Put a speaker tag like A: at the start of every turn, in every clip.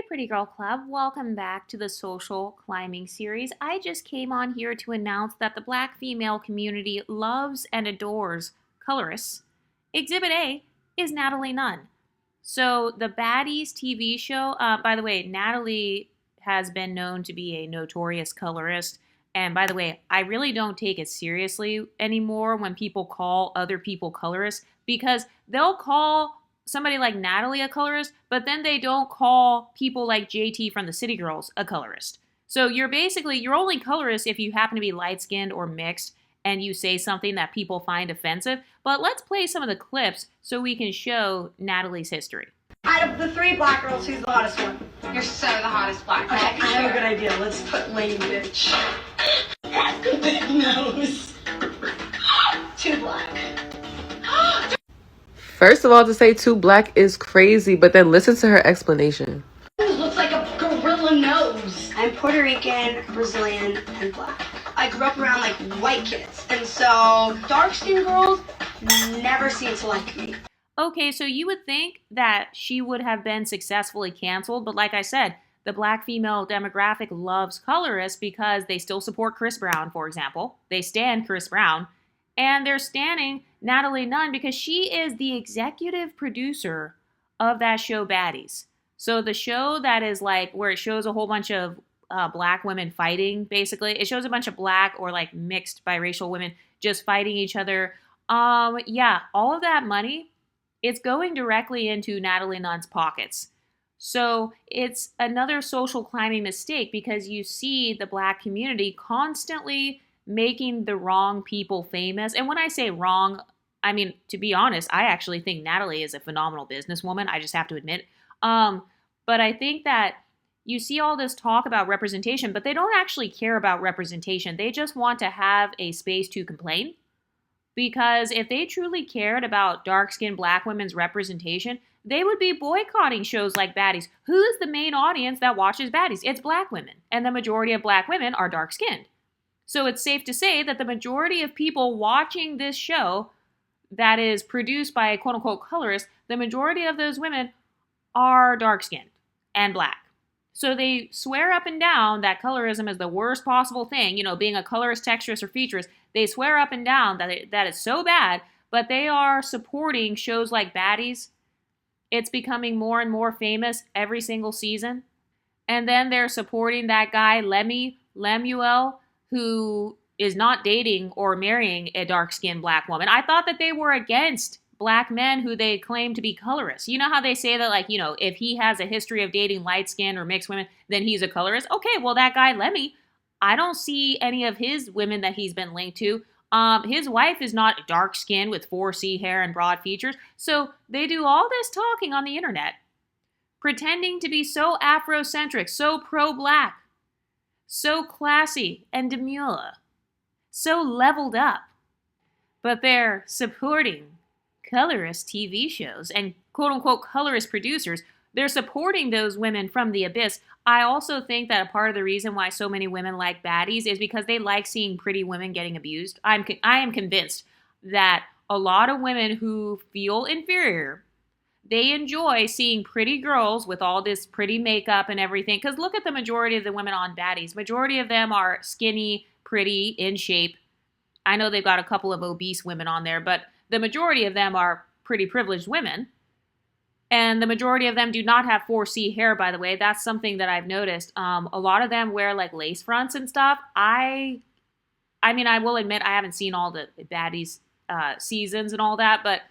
A: Pretty Girl Club. Welcome back to the social climbing series. I just came on here to announce that the black female community loves and adores colorists. Exhibit A is Natalie Nunn. So, the Baddies TV show, by the way, Natalie has been known to be a notorious colorist. And by the way, I really don't take it seriously anymore when people call other people colorists because they'll call somebody like Natalie a colorist, but then they don't call people like JT from the City Girls a colorist. So you're only colorist if you happen to be light-skinned or mixed and you say something that people find offensive. But let's play some of the clips so we can show Natalie's history.
B: Out of the three black girls, who's the hottest one?
C: You're so the hottest black girl.
B: Okay, I have a good idea. Let's put lame bitch. Has a big nose. Too black.
D: First of all, to say too black is crazy, but then listen to her explanation.
B: Looks like a gorilla nose. I'm Puerto Rican, Brazilian, and black. I grew up around like white kids, and so dark-skinned girls never seem to like me.
A: Okay, so you would think that she would have been successfully canceled, but like I said, the black female demographic loves colorists because they still support Chris Brown, for example. They stan Chris Brown, and they're standing Natalie Nunn because she is the executive producer of that show Baddies. So the show that is like where it shows a whole bunch of black women fighting, basically. It shows a bunch of black or like mixed biracial women just fighting each other. Yeah, all of that money, it's going directly into Natalie Nunn's pockets. So it's another social climbing mistake because you see the black community constantly making the wrong people famous. And when I say wrong, I mean, to be honest, I actually think Natalie is a phenomenal businesswoman. I just have to admit. But I think that you see all this talk about representation, but they don't actually care about representation. They just want to have a space to complain. Because if they truly cared about dark-skinned black women's representation, they would be boycotting shows like Baddies. Who is the main audience that watches Baddies? It's black women. And the majority of black women are dark-skinned. So it's safe to say that the majority of people watching this show that is produced by a quote-unquote colorist, the majority of those women are dark-skinned and black. So they swear up and down that colorism is the worst possible thing, you know, being a colorist, texturist, or featurist. They swear up and down that it's so bad, but they are supporting shows like Baddies. It's becoming more and more famous every single season. And then they're supporting that guy, Lemuel, who is not dating or marrying a dark-skinned black woman. I thought that they were against black men who they claim to be colorists. You know how they say that, like, you know, if he has a history of dating light-skinned or mixed women, then he's a colorist? Okay, well, that guy, Lemmy, I don't see any of his women that he's been linked to. His wife is not dark-skinned with 4C hair and broad features. So they do all this talking on the internet, pretending to be so Afrocentric, so pro-black, so classy and demure, so leveled up. But they're supporting colorist TV shows and quote-unquote colorist producers. They're supporting those women from the abyss. I also think that a part of the reason why so many women like Baddies is because they like seeing pretty women getting abused. I am convinced that a lot of women who feel inferior, they enjoy seeing pretty girls with all this pretty makeup and everything. Because look at the majority of the women on Baddies. Majority of them are skinny, pretty, in shape. I know they've got a couple of obese women on there, but the majority of them are pretty privileged women. And the majority of them do not have 4C hair, by the way. That's something that I've noticed. A lot of them wear like lace fronts and stuff. I mean, I will admit I haven't seen all the Baddies seasons and all that, but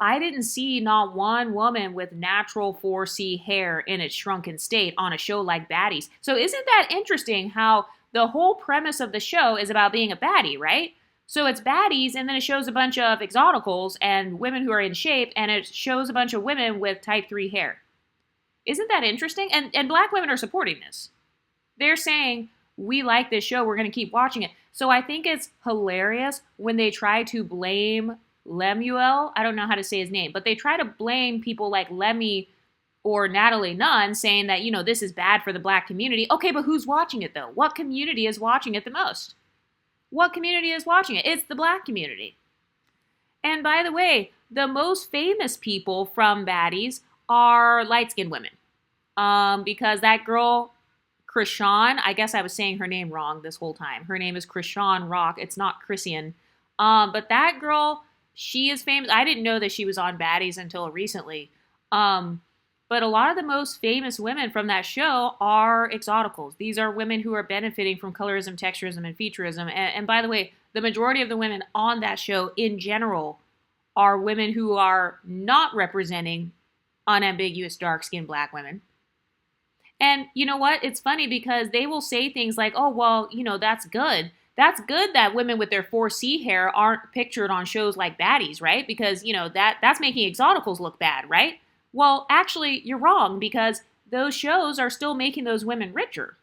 A: I didn't see not one woman with natural 4C hair in its shrunken state on a show like Baddies. So isn't that interesting how the whole premise of the show is about being a baddie, right? So it's Baddies, and then it shows a bunch of exoticals and women who are in shape, and it shows a bunch of women with type 3 hair. Isn't that interesting? And black women are supporting this. They're saying, we like this show, we're going to keep watching it. So I think it's hilarious when they try to blame Lemuel. I don't know how to say his name, but they try to blame people like Lemmy or Natalie Nunn, saying that, you know, this is bad for the black community. Okay, but who's watching it, though? What community is watching it the most? What community is watching it? It's the black community. And by the way, the most famous people from Baddies are light-skinned women. because that girl, Krishan, I guess I was saying her name wrong this whole time. Her name is Krishan Rock. It's not Christian. But that girl, she is famous. I didn't know that she was on Baddies until recently. But a lot of the most famous women from that show are exoticals. These are women who are benefiting from colorism, texturism, and featureism. And by the way, the majority of the women on that show in general are women who are not representing unambiguous dark-skinned black women. And you know what? It's funny because they will say things like, oh, well, that's good. That's good that women with their 4C hair aren't pictured on shows like Baddies, right? Because, that's making exoticals look bad, right? Well, actually, you're wrong because those shows are still making those women richer.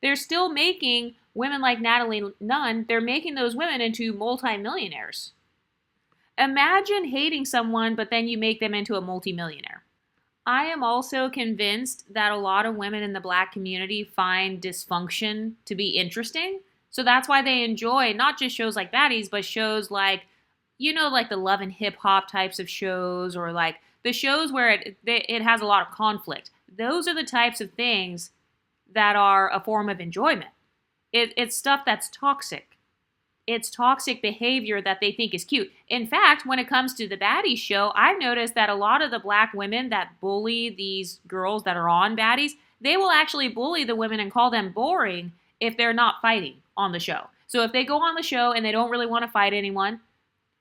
A: They're still making women like Natalie Nunn, they're making those women into multimillionaires. Imagine hating someone, but then you make them into a multimillionaire. I am also convinced that a lot of women in the black community find dysfunction to be interesting. So that's why they enjoy not just shows like Baddies, but shows like, like the love and hip hop types of shows, or like the shows where it has a lot of conflict. Those are the types of things that are a form of enjoyment. It's stuff that's toxic. It's toxic behavior that they think is cute. In fact, when it comes to the Baddies show, I've noticed that a lot of the black women that bully these girls that are on Baddies, they will actually bully the women and call them boring if they're not fighting on the show. So if they go on the show and they don't really want to fight anyone,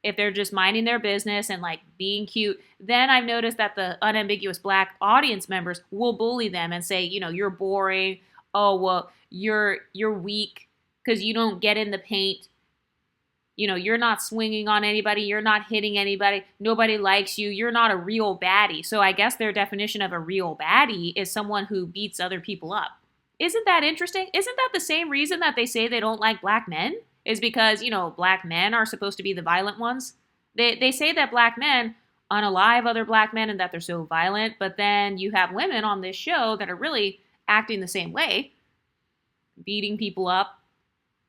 A: if they're just minding their business and like being cute, then I've noticed that the unambiguous black audience members will bully them and say, you're boring. Oh, well, you're weak because you don't get in the paint. You're not swinging on anybody. You're not hitting anybody. Nobody likes you. You're not a real baddie. So I guess their definition of a real baddie is someone who beats other people up. Isn't that interesting? Isn't that the same reason that they say they don't like black men? Is because, black men are supposed to be the violent ones. They say that black men unalive other black men and that they're so violent. But then you have women on this show that are really acting the same way, beating people up.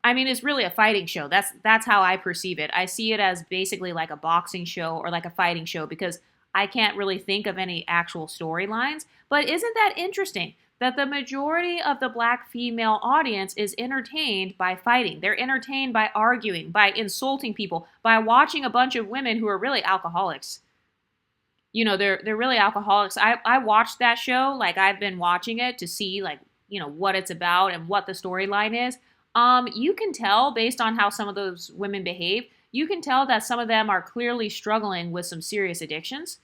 A: I mean, it's really a fighting show. That's how I perceive it. I see it as basically like a boxing show or like a fighting show because I can't really think of any actual storylines. But isn't that interesting that the majority of the black female audience is entertained by fighting? They're entertained by arguing, by insulting people, by watching a bunch of women who are really alcoholics. They're really alcoholics. I watched that show. Like, I've been watching it to see like, what it's about and what the storyline is. You can tell based on how some of those women behave, you can tell that some of them are clearly struggling with some serious addictions.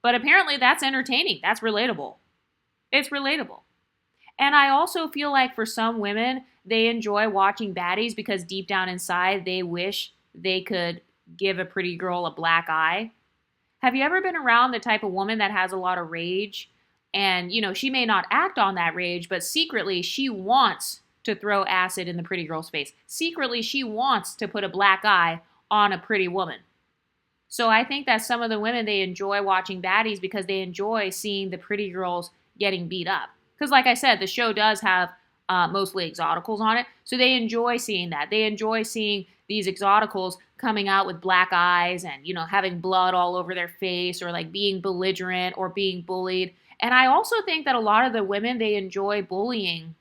A: But apparently that's entertaining. That's relatable. It's relatable. And I also feel like for some women, they enjoy watching Baddies because deep down inside, they wish they could give a pretty girl a black eye. Have you ever been around the type of woman that has a lot of rage? And, she may not act on that rage, but secretly she wants to throw acid in the pretty girl's face. Secretly, she wants to put a black eye on a pretty woman. So I think that some of the women, they enjoy watching Baddies because they enjoy seeing the pretty girls getting beat up. Because like I said, the show does have mostly exoticals on it. So they enjoy seeing that. They enjoy seeing these exoticals coming out with black eyes and, having blood all over their face or like being belligerent or being bullied. And I also think that a lot of the women, they enjoy bullying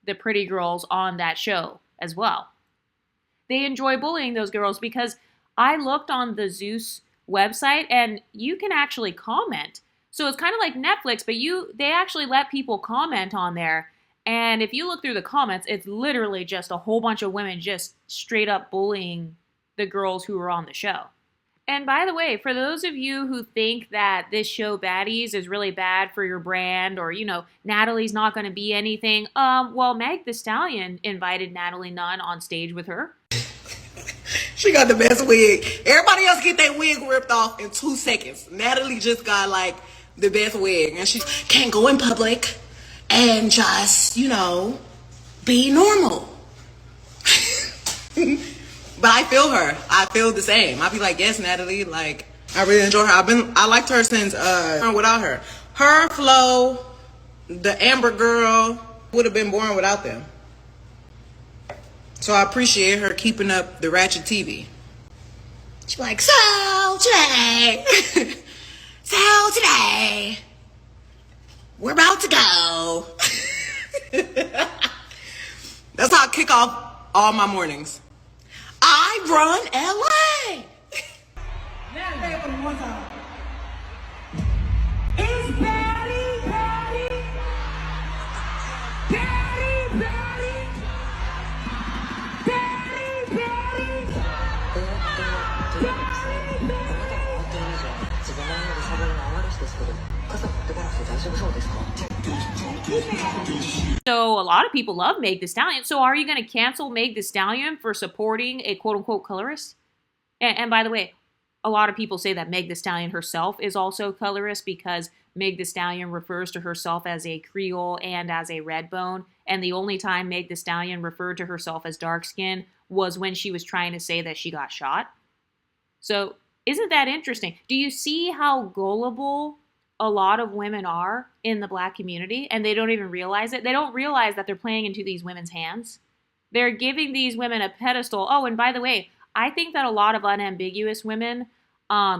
A: the pretty girls on that show as well. They enjoy bullying those girls because I looked on the Zeus website and you can actually comment. So it's kind of like Netflix, but they actually let people comment on there. And if you look through the comments, it's literally just a whole bunch of women just straight up bullying the girls who are on the show. And by the way, for those of you who think that this show Baddies is really bad for your brand or, Natalie's not going to be anything, well, Meg Thee Stallion invited Natalie Nunn on stage with her.
E: She got the best wig. Everybody else get their wig ripped off in 2 seconds. Natalie just got like the best wig. And she can't go in public and just, be normal. But I feel her. I feel the same. I be like, yes, Natalie. Like, I really enjoy her. I liked her since without her. Her flow, the Amber Girl would have been born without them. So I appreciate her keeping up the ratchet TV. She's like, so today, We're about to go. That's how I kick off all my mornings. I run LA.
B: Now say it for the one time. It's Patty, Patty. Patty, Patty. Patty, Patty.
A: So a lot of people love Meg Thee Stallion. So are you going to cancel Meg Thee Stallion for supporting a quote-unquote colorist? And by the way, a lot of people say that Meg Thee Stallion herself is also colorist because Meg Thee Stallion refers to herself as a Creole and as a Redbone. And the only time Meg Thee Stallion referred to herself as dark skin was when she was trying to say that she got shot. So isn't that interesting? Do you see how gullible a lot of women are in the black community, and they don't even realize it? They don't realize that they're playing into these women's hands. They're giving these women a pedestal. Oh, and by the way, I think that a lot of unambiguous women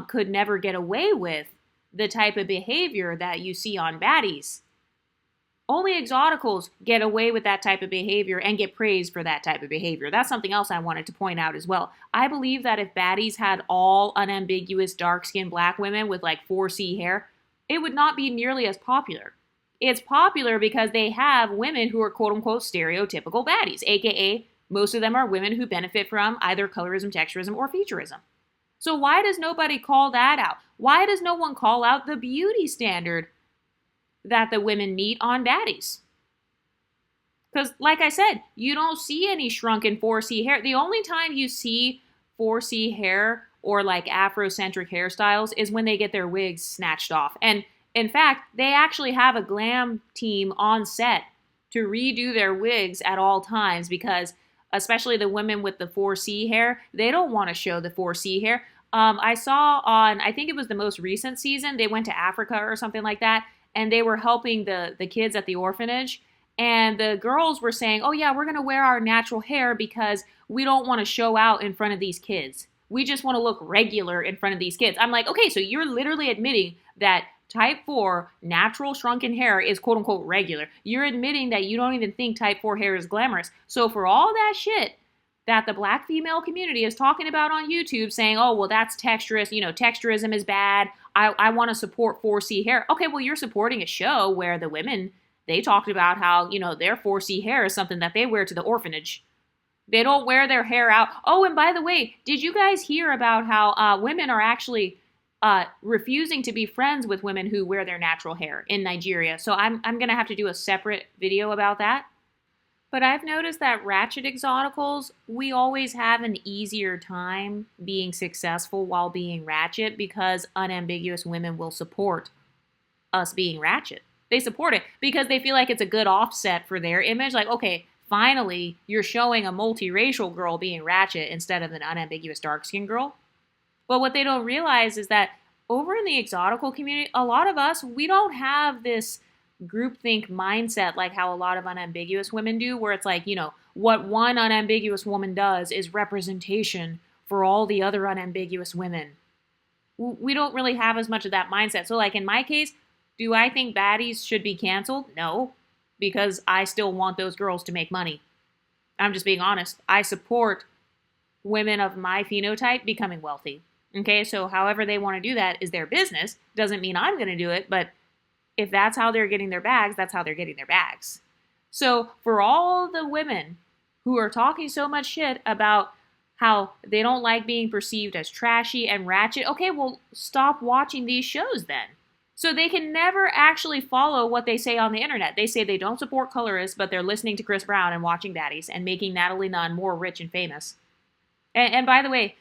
A: could never get away with the type of behavior that you see on baddies. Only exoticals get away with that type of behavior and get praised for that type of behavior. That's something else I wanted to point out as well. I believe that if baddies had all unambiguous dark-skinned black women with like 4C hair, it would not be nearly as popular. It's popular because they have women who are quote-unquote stereotypical baddies, aka most of them are women who benefit from either colorism, texturism, or featureism. So why does nobody call that out? Why does no one call out the beauty standard that the women meet on baddies? Because like I said, you don't see any shrunken 4C hair. The only time you see 4C hair or like Afrocentric hairstyles is when they get their wigs snatched off. And in fact, they actually have a glam team on set to redo their wigs at all times because especially the women with the 4C hair, they don't want to show the 4C hair. I saw on, I think it was the most recent season, they went to Africa or something like that, and they were helping the kids at the orphanage. And the girls were saying, oh yeah, we're going to wear our natural hair because we don't want to show out in front of these kids. We just want to look regular in front of these kids. I'm like, okay, so you're literally admitting that type 4 natural shrunken hair is quote unquote regular. You're admitting that you don't even think type 4 hair is glamorous. So for all that shit that the black female community is talking about on YouTube saying, oh, well, that's texturist, texturism is bad. I want to support 4C hair. Okay, well, you're supporting a show where the women, they talked about how, their 4C hair is something that they wear to the orphanage. They don't wear their hair out. Oh, and by the way, did you guys hear about how women are actually refusing to be friends with women who wear their natural hair in Nigeria? So I'm going to have to do a separate video about that. But I've noticed that ratchet exoticals, we always have an easier time being successful while being ratchet because unambiguous women will support us being ratchet. They support it because they feel like it's a good offset for their image. Like, okay, finally, you're showing a multiracial girl being ratchet instead of an unambiguous dark-skinned girl. But what they don't realize is that over in the exotical community, a lot of us, we don't have this groupthink mindset like how a lot of unambiguous women do, where it's like, what one unambiguous woman does is representation for all the other unambiguous women. We don't really have as much of that mindset. So like in my case, do I think baddies should be canceled? No, because I still want those girls to make money. I'm just being honest. I support women of my phenotype becoming wealthy. Okay, so however they want to do that is their business. Doesn't mean I'm going to do it, but if that's how they're getting their bags, that's how they're getting their bags. So for all the women who are talking so much shit about how they don't like being perceived as trashy and ratchet, okay, well, stop watching these shows then. So they can never actually follow what they say on the internet. They say they don't support colorists, but they're listening to Chris Brown and watching Baddies and making Natalie Nunn more rich and famous. And by the way,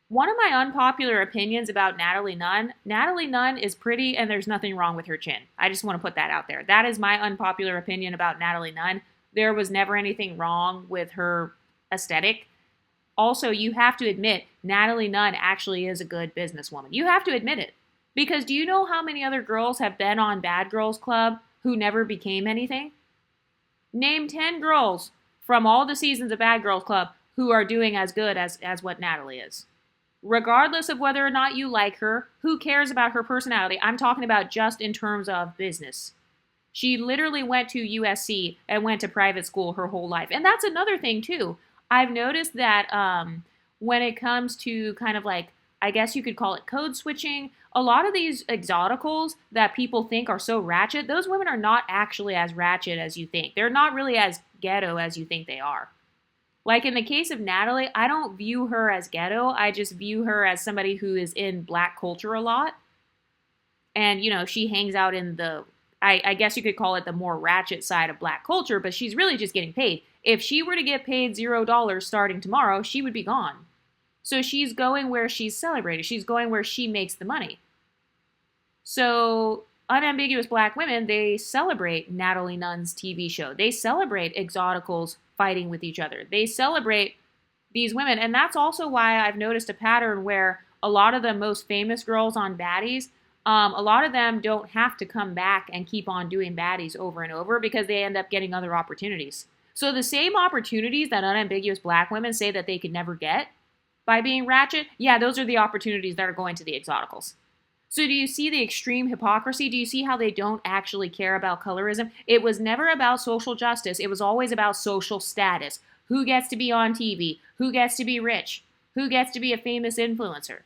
A: one of my unpopular opinions about Natalie Nunn is pretty and there's nothing wrong with her chin. I just want to put that out there. That is my unpopular opinion about Natalie Nunn. There was never anything wrong with her aesthetic. Also, you have to admit, Natalie Nunn actually is a good businesswoman. You have to admit it. Because do you know how many other girls have been on Bad Girls Club who never became anything? Name 10 girls from all the seasons of Bad Girls Club who are doing as good as what Natalie is. Regardless of whether or not you like her, who cares about her personality? I'm talking about just in terms of business. She literally went to USC and went to private school her whole life. And that's another thing, too. I've noticed that when it comes to kind of like, I guess you could call it code switching, a lot of these exoticals that people think are so ratchet, those women are not actually as ratchet as you think. They're not really as ghetto as you think they are. Like in the case of Natalie, I don't view her as ghetto. I just view her as somebody who is in black culture a lot. And, you know, she hangs out in the, I guess you could call it the more ratchet side of black culture, but she's really just getting paid. If she were to get paid $0 starting tomorrow, she would be gone. So she's going where she's celebrated. She's going where she makes the money. So unambiguous black women, they celebrate Natalie Nunn's TV show. They celebrate exoticals fighting with each other. They celebrate these women. And that's also why I've noticed a pattern where a lot of the most famous girls on Baddies, a lot of them don't have to come back and keep on doing Baddies over and over because they end up getting other opportunities. So the same opportunities that unambiguous black women say that they could never get by being ratchet, yeah, those are the opportunities that are going to the exoticals. So do you see the extreme hypocrisy? Do you see how they don't actually care about colorism? It was never about social justice. It was always about social status. Who gets to be on TV? Who gets to be rich? Who gets to be a famous influencer?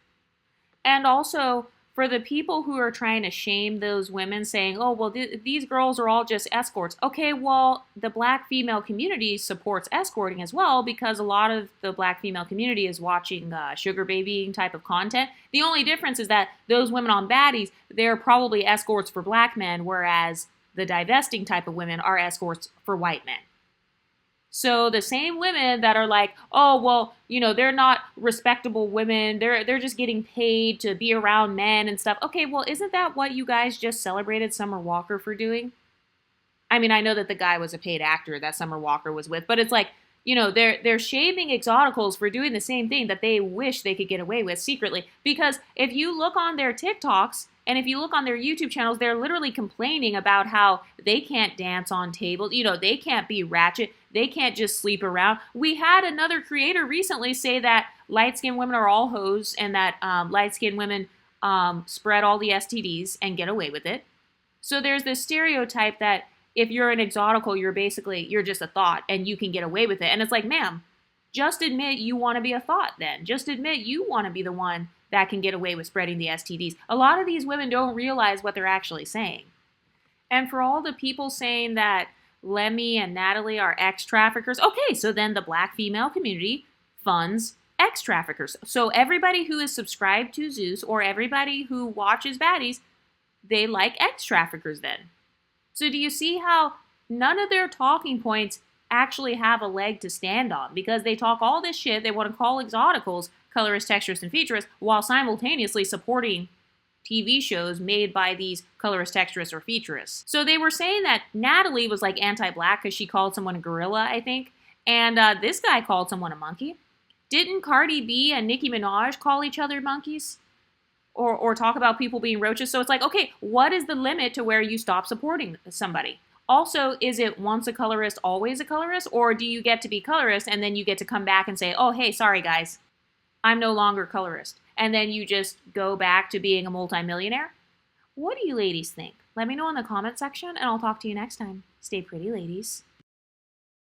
A: And also, for the people who are trying to shame those women saying, oh, well, these girls are all just escorts. Okay, well, the black female community supports escorting as well because a lot of the black female community is watching sugar babying type of content. The only difference is that those women on Baddies, they're probably escorts for black men, whereas the divesting type of women are escorts for white men. So the same women that are like, oh, well, you know, they're not respectable women. They're just getting paid to be around men and stuff. Okay, well, isn't that what you guys just celebrated Summer Walker for doing? I mean, I know that the guy was a paid actor that Summer Walker was with, but it's like, you know, they're shaming exoticals for doing the same thing that they wish they could get away with secretly. Because if you look on their TikToks and if you look on their YouTube channels, they're literally complaining about how they can't dance on tables. You know, they can't be ratchet. They can't just sleep around. We had another creator recently say that light-skinned women are all hoes and that light-skinned women spread all the STDs and get away with it. So there's this stereotype that if you're an exotical, you're just a thought and you can get away with it. And it's like, ma'am, just admit you want to be a thought then. Just admit you want to be the one that can get away with spreading the STDs. A lot of these women don't realize what they're actually saying. And for all the people saying that Lemmy and Natalie are ex-traffickers, okay, so then the black female community funds ex-traffickers. So everybody who is subscribed to Zeus or everybody who watches Baddies, they like ex-traffickers then. So do you see how none of their talking points actually have a leg to stand on? Because they talk all this shit, they want to call exoticals colorist, texturist, and featurist while simultaneously supporting TV shows made by these colorist, texturists, or featurists. So they were saying that Natalie was like anti-black because she called someone a gorilla, I think, and this guy called someone a monkey. Didn't Cardi B and Nicki Minaj call each other monkeys? Or talk about people being roaches? So it's like, okay, what is the limit to where you stop supporting somebody? Also, is it once a colorist, always a colorist? Or do you get to be colorist and then you get to come back and say, oh, hey, sorry guys, I'm no longer colorist. And then you just go back to being a multimillionaire? What do you ladies think? Let me know in the comment section and I'll talk to you next time. Stay pretty, ladies.